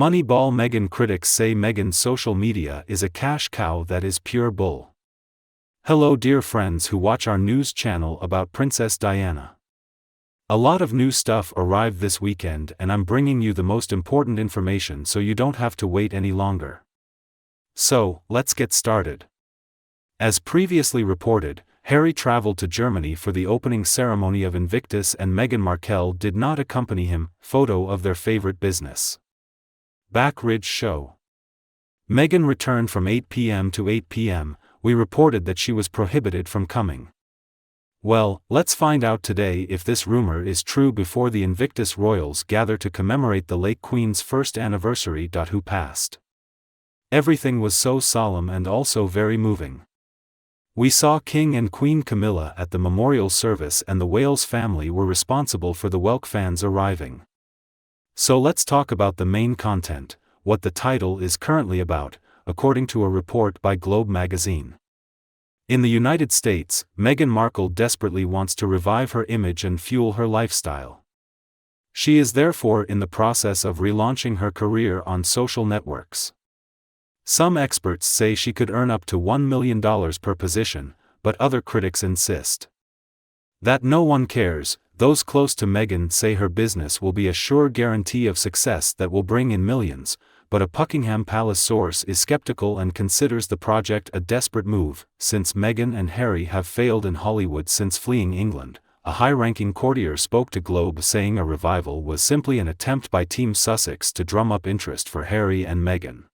Moneyball Meghan critics say Meghan's social media is a cash cow that is pure bull. Hello dear friends who watch our news channel about Princess Diana. A lot of new stuff arrived this weekend and I'm bringing you the most important information so you don't have to wait any longer. So, let's get started. As previously reported, Harry traveled to Germany for the opening ceremony of Invictus and Meghan Markle did not accompany him. Photo of their favorite business. Back Ridge Show. Meghan returned from 8 p.m. to 8 p.m. We reported that she was prohibited from coming. Well, let's find out today if this rumor is true before the Invictus royals gather to commemorate the late Queen's first anniversary. Who passed. Everything was so solemn and also very moving. We saw King and Queen Camilla at the memorial service and the Wales family were responsible for the Welk fans arriving. So let's talk about the main content, what the title is currently about, according to a report by Globe magazine. In the United States, Meghan Markle desperately wants to revive her image and fuel her lifestyle. She is therefore in the process of relaunching her career on social networks. Some experts say she could earn up to $1 million per position, but other critics insist that no one cares. Those close to Meghan say her business will be a sure guarantee of success that will bring in millions, but a Buckingham Palace source is skeptical and considers the project a desperate move, since Meghan and Harry have failed in Hollywood since fleeing England. A high-ranking courtier spoke to Globe saying a revival was simply an attempt by Team Sussex to drum up interest for Harry and Meghan.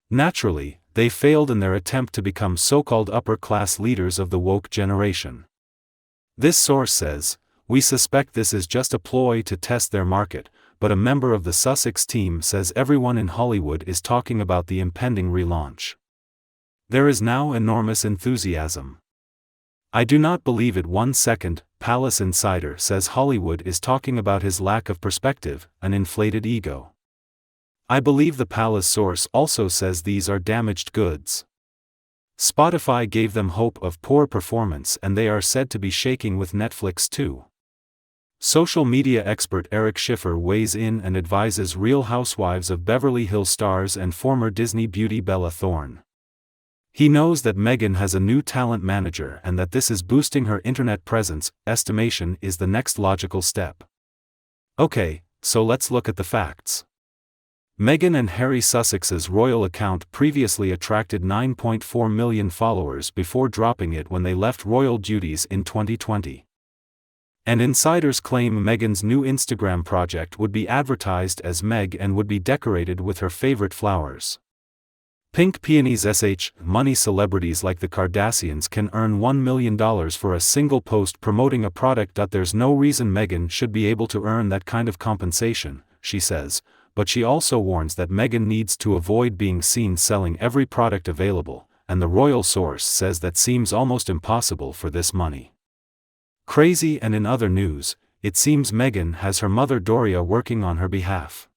Naturally, they failed in their attempt to become so-called upper-class leaders of the woke generation. This source says, "We suspect this is just a ploy to test their market," but a member of the Sussex team says everyone in Hollywood is talking about the impending relaunch. There is now enormous enthusiasm. I do not believe it 1 second, Palace Insider says Hollywood is talking about his lack of perspective, an inflated ego. I believe the Palace source also says these are damaged goods. Spotify gave them hope of poor performance and they are said to be shaking with Netflix too. Social media expert Eric Schiffer weighs in and advises Real Housewives of Beverly Hills stars and former Disney beauty Bella Thorne. He knows that Meghan has a new talent manager and that this is boosting her internet presence. Estimation is the next logical step. Okay, so let's look at the facts. Meghan and Harry Sussex's royal account previously attracted 9.4 million followers before dropping it when they left royal duties in 2020. And insiders claim Meghan's new Instagram project would be advertised as Meg and would be decorated with her favorite flowers. Pink peonies. Money. Celebrities like the Kardashians can earn $1 million for a single post promoting a product. There's no reason Meghan should be able to earn that kind of compensation, she says, but she also warns that Meghan needs to avoid being seen selling every product available, and the royal source says that seems almost impossible for this money. Crazy. And in other news, it seems Meghan has her mother Doria working on her behalf.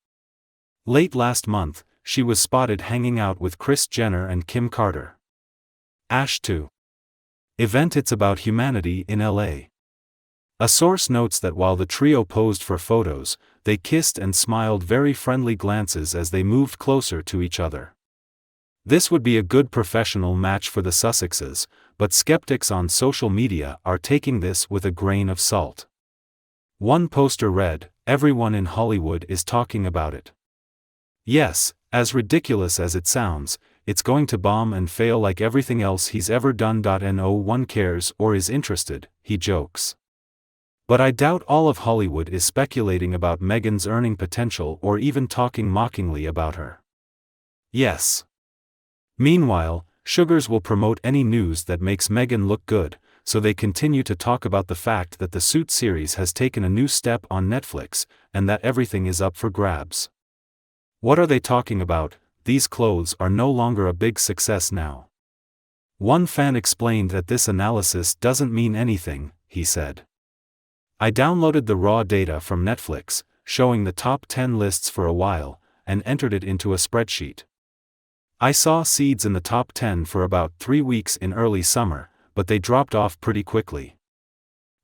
Late last month, she was spotted hanging out with Kris Jenner and Kim Carter. Ash 2. Event. It's about humanity in LA. A source notes that while the trio posed for photos, they kissed and smiled very friendly glances as they moved closer to each other. This would be a good professional match for the Sussexes, but skeptics on social media are taking this with a grain of salt. One poster read, "Everyone in Hollywood is talking about it." Yes, as ridiculous as it sounds, it's going to bomb and fail like everything else he's ever done. No one cares or is interested, he jokes. But I doubt all of Hollywood is speculating about Meghan's earning potential or even talking mockingly about her. Yes. Meanwhile, sugars will promote any news that makes Meghan look good, so they continue to talk about the fact that the Suits series has taken a new step on Netflix, and that everything is up for grabs. What are they talking about? These clothes are no longer a big success now. One fan explained that this analysis doesn't mean anything, he said. I downloaded the raw data from Netflix, showing the top 10 lists for a while, and entered it into a spreadsheet. I saw seeds in the top 10 for about 3 weeks in early summer, but they dropped off pretty quickly.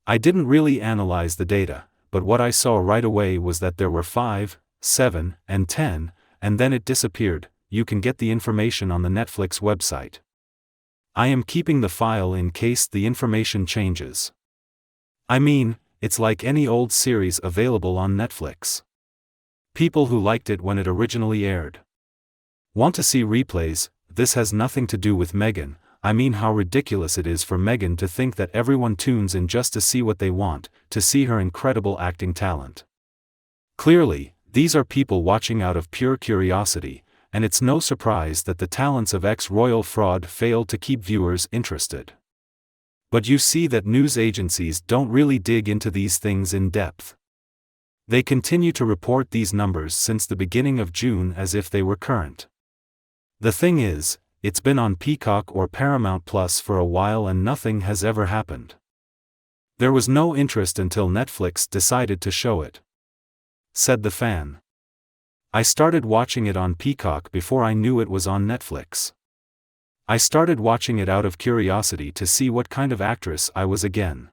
I didn't really analyze the data, but what I saw right away was that there were 5, 7, and 10, and then it disappeared. You can get the information on the Netflix website. I am keeping the file in case the information changes. I mean, it's like any old series available on Netflix. People who liked it when it originally aired want to see replays. This has nothing to do with Meghan. I mean, how ridiculous it is for Meghan to think that everyone tunes in just to see what they want, to see her incredible acting talent. Clearly, these are people watching out of pure curiosity, and it's no surprise that the talents of ex-royal fraud failed to keep viewers interested. But you see that news agencies don't really dig into these things in depth. They continue to report these numbers since the beginning of June as if they were current. The thing is, it's been on Peacock or Paramount Plus for a while and nothing has ever happened. There was no interest until Netflix decided to show it, said the fan. I started watching it on Peacock before I knew it was on Netflix. I started watching it out of curiosity to see what kind of actress I was again.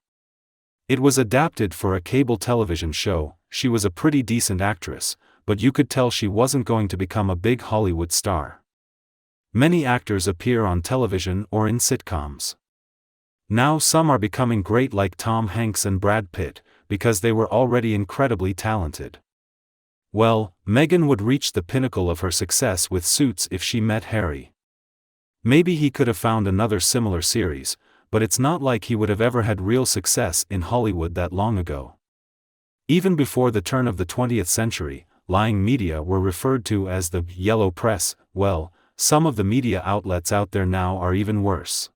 It was adapted for a cable television show. She was a pretty decent actress, but you could tell she wasn't going to become a big Hollywood star. Many actors appear on television or in sitcoms. Now some are becoming great, like Tom Hanks and Brad Pitt, because they were already incredibly talented. Well, Meghan would reach the pinnacle of her success with Suits if she met Harry. Maybe he could have found another similar series, but it's not like he would have ever had real success in Hollywood that long ago. Even before the turn of the 20th century, lying media were referred to as the yellow press. Well, some of the media outlets out there now are even worse.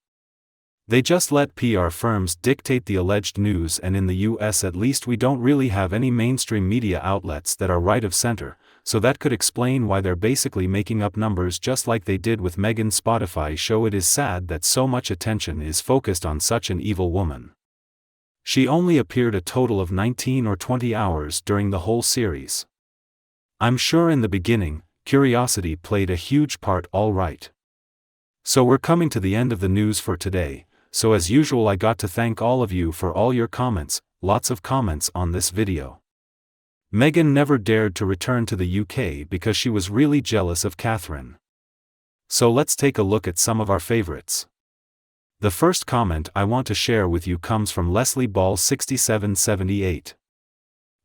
They just let PR firms dictate the alleged news, and in the US at least we don't really have any mainstream media outlets that are right of center, so that could explain why they're basically making up numbers just like they did with Meghan's Spotify show. It is sad that so much attention is focused on such an evil woman. She only appeared a total of 19 or 20 hours during the whole series. I'm sure in the beginning, curiosity played a huge part, all right. So we're coming to the end of the news for today, so as usual I got to thank all of you for all your comments, lots of comments on this video. Meghan never dared to return to the UK because she was really jealous of Catherine. So let's take a look at some of our favorites. The first comment I want to share with you comes from Leslie Ball 6778.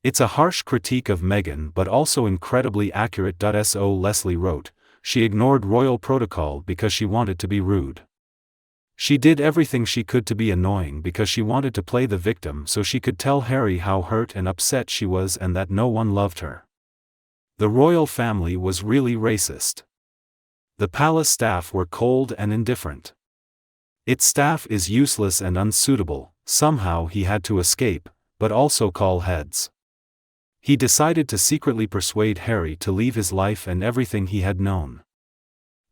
It's a harsh critique of Meghan but also incredibly accurate. So Leslie wrote, she ignored royal protocol because she wanted to be rude. She did everything she could to be annoying because she wanted to play the victim so she could tell Harry how hurt and upset she was and that no one loved her. The royal family was really racist. The palace staff were cold and indifferent. Its staff is useless and unsuitable. Somehow he had to escape, but also call heads. He decided to secretly persuade Harry to leave his life and everything he had known.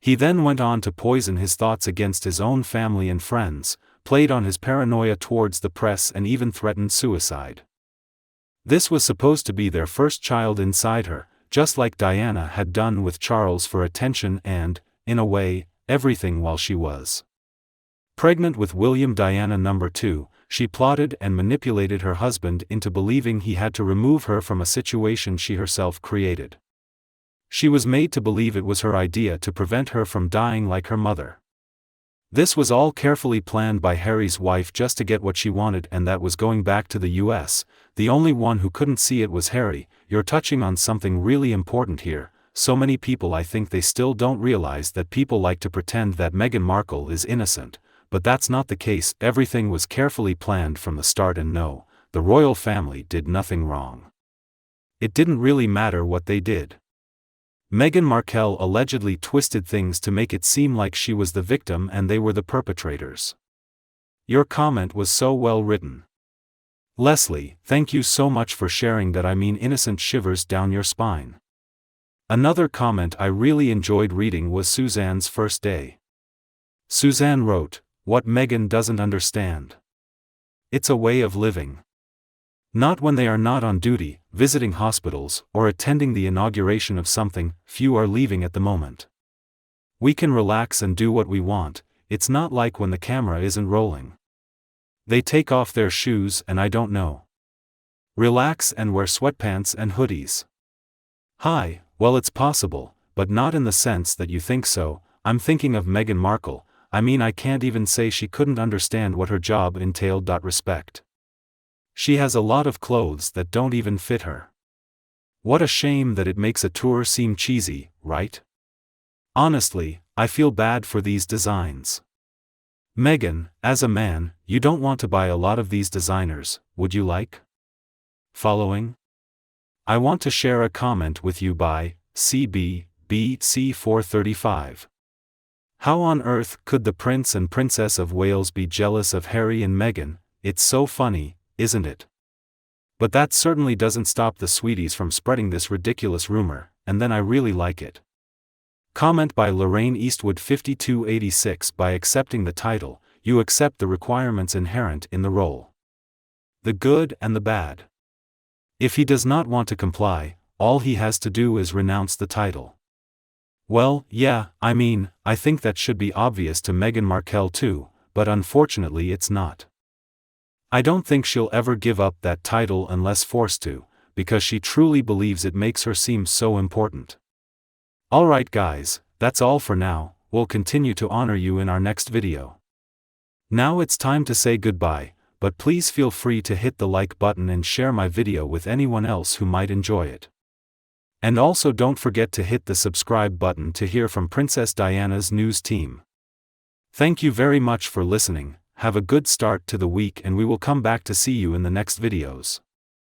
He then went on to poison his thoughts against his own family and friends, played on his paranoia towards the press and even threatened suicide. This was supposed to be their first child inside her, just like Diana had done with Charles for attention and, in a way, everything while she was pregnant with William. Diana number 2, she plotted and manipulated her husband into believing he had to remove her from a situation she herself created. She was made to believe it was her idea to prevent her from dying like her mother. This was all carefully planned by Harry's wife just to get what she wanted, and that was going back to the US. The only one who couldn't see it was Harry. You're touching on something really important here. So many people, I think they still don't realize that people like to pretend that Meghan Markle is innocent, but that's not the case. Everything was carefully planned from the start, and no, the royal family did nothing wrong. It didn't really matter what they did. Meghan Markle allegedly twisted things to make it seem like she was the victim and they were the perpetrators. Your comment was so well written. Leslie, thank you so much for sharing that. I mean, innocent shivers down your spine. Another comment I really enjoyed reading was Suzanne's first day. Suzanne wrote, what Meghan doesn't understand. It's a way of living. Not when they are not on duty, visiting hospitals, or attending the inauguration of something. Few are leaving at the moment. We can relax and do what we want. It's not like when the camera isn't rolling. They take off their shoes and I don't know. Relax and wear sweatpants and hoodies. Hi, well, it's possible, but not in the sense that you think so. I'm thinking of Meghan Markle. I mean, I can't even say she couldn't understand what her job entailed. Respect. She has a lot of clothes that don't even fit her. What a shame that it makes a tour seem cheesy, right? Honestly, I feel bad for these designs. Meghan, as a man, you don't want to buy a lot of these designers, would you like? Following? I want to share a comment with you by CBBC435. How on earth could the Prince and Princess of Wales be jealous of Harry and Meghan? It's so funny, isn't it? But that certainly doesn't stop the sweeties from spreading this ridiculous rumor, and then I really like it. Comment by Lorraine Eastwood 5286. By accepting the title, you accept the requirements inherent in the role. The good and the bad. If he does not want to comply, all he has to do is renounce the title. Well, yeah, I mean, I think that should be obvious to Meghan Markle too, but unfortunately it's not. I don't think she'll ever give up that title unless forced to, because she truly believes it makes her seem so important. Alright guys, that's all for now. We'll continue to honor you in our next video. Now it's time to say goodbye, but please feel free to hit the like button and share my video with anyone else who might enjoy it. And also don't forget to hit the subscribe button to hear from Princess Diana's news team. Thank you very much for listening. Have a good start to the week and we will come back to see you in the next videos.